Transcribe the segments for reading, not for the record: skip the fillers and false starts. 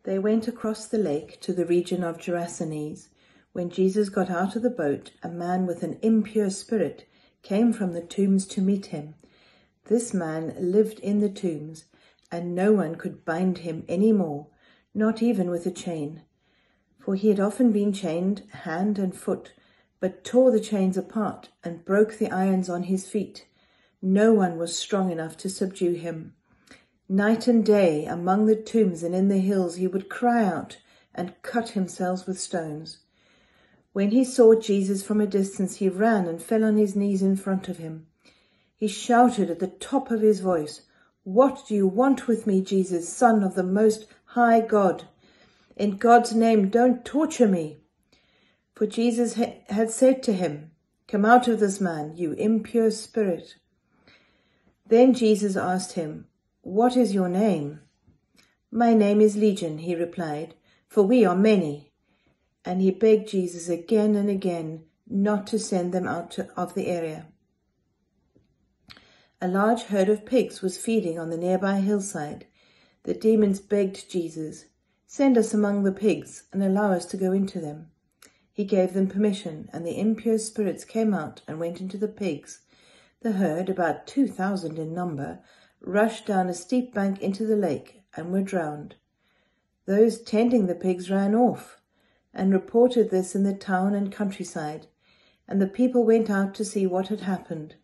They went across the lake to the region of Gerasenes. When Jesus got out of the boat, a man with an impure spirit came from the tombs to meet him. This man lived in the tombs, and no one could bind him any more, not even with a chain. For he had often been chained hand and foot, but tore the chains apart and broke the irons on his feet. No one was strong enough to subdue him. Night and day, among the tombs and in the hills, he would cry out and cut himself with stones. When he saw Jesus from a distance, he ran and fell on his knees in front of him. He shouted at the top of his voice, "What do you want with me, Jesus, Son of the Most High God? In God's name, don't torture me." For Jesus had said to him, "Come out of this man, you impure spirit." Then Jesus asked him, "What is your name?" "My name is Legion," he replied, "for we are many." And he begged Jesus again and again not to send them out of the area. A large herd of pigs was feeding on the nearby hillside. The demons begged Jesus, "Send us among the pigs and allow us to go into them." He gave them permission, and the impure spirits came out and went into the pigs. The herd, about 2,000 in number, rushed down a steep bank into the lake and were drowned. Those tending the pigs ran off and reported this in the town and countryside, and the people went out to see what had happened.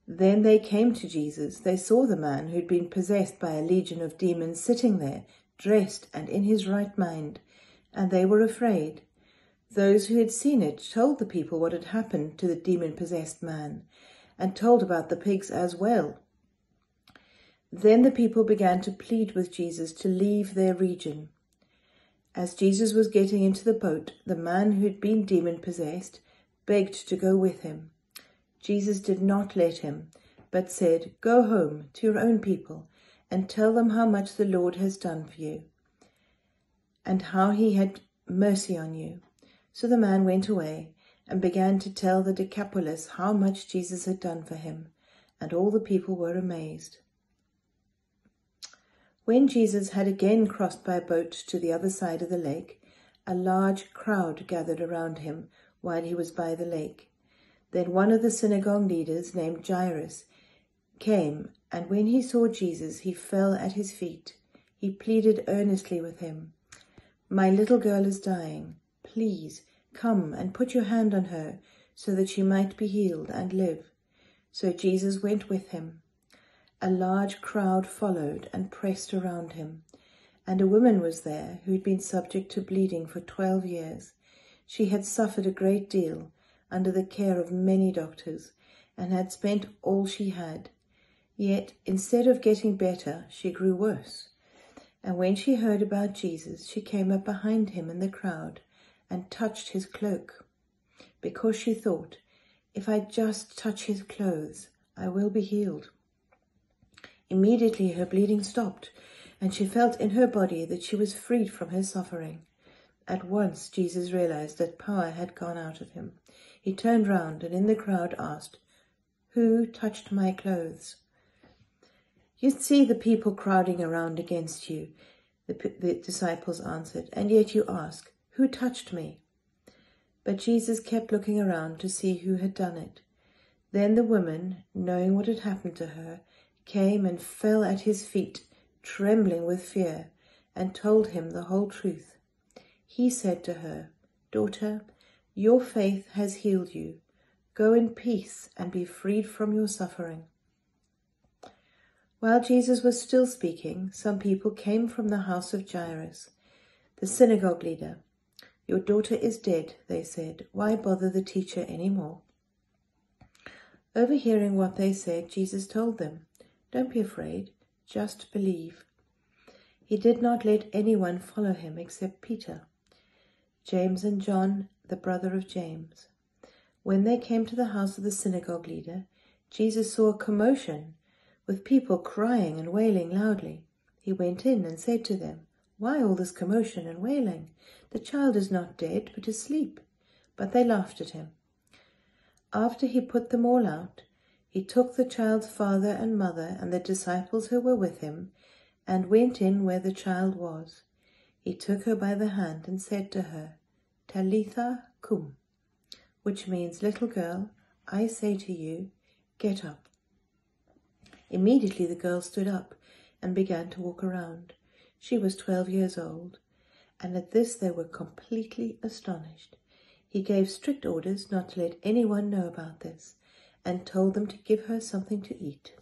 Then they came to Jesus. They saw the man who'd been possessed by a legion of demons sitting there, dressed and in his right mind, and they were afraid. Those who had seen it told the people what had happened to the demon-possessed man, and told about the pigs as well. Then the people began to plead with Jesus to leave their region. As Jesus was getting into the boat, the man who'd been demon-possessed begged to go with him. Jesus did not let him, but said, "Go home to your own people and tell them how much the Lord has done for you and how he had mercy on you." So the man went away and began to tell the Decapolis how much Jesus had done for him, and all the people were amazed. When Jesus had again crossed by boat to the other side of the lake, a large crowd gathered around him while he was by the lake. Then one of the synagogue leaders, named Jairus, came, and when he saw Jesus, he fell at his feet. He pleaded earnestly with him, "My little girl is dying. Please come and put your hand on her so that she might be healed and live." So Jesus went with him. A large crowd followed and pressed around him, and a woman was there who had been subject to bleeding for 12 years. She had suffered a great deal under the care of many doctors and had spent all she had. Yet, instead of getting better, she grew worse. And when she heard about Jesus, she came up behind him in the crowd and touched his cloak, because she thought, "If I just touch his clothes, I will be healed." Immediately her bleeding stopped, and she felt in her body that she was freed from her suffering. At once Jesus realized that power had gone out of him. He turned round and in the crowd asked, "Who touched my clothes?" "You see the people crowding around against you," the disciples answered, "and yet you ask, 'Who touched me?'" But Jesus kept looking around to see who had done it. Then the woman, knowing what had happened to her, came and fell at his feet, trembling with fear, and told him the whole truth. He said to her, "Daughter, your faith has healed you. Go in peace and be freed from your suffering." While Jesus was still speaking, some people came from the house of Jairus, the synagogue leader. "Your daughter is dead," they said. "Why bother the teacher any more?" Overhearing what they said, Jesus told them, "Don't be afraid, just believe." He did not let anyone follow him except Peter, James and John, the brother of James. When they came to the house of the synagogue leader, Jesus saw a commotion, with people crying and wailing loudly. He went in and said to them, "Why all this commotion and wailing? The child is not dead, but asleep." But they laughed at him. After he put them all out, he took the child's father and mother and the disciples who were with him and went in where the child was. He took her by the hand and said to her, Talitha cum, which means, little girl, I say to you, get up. Immediately the girl stood up and began to walk around. She was 12 years old, and at this they were completely astonished. He gave strict orders not to let anyone know about this, and told them to give her something to eat.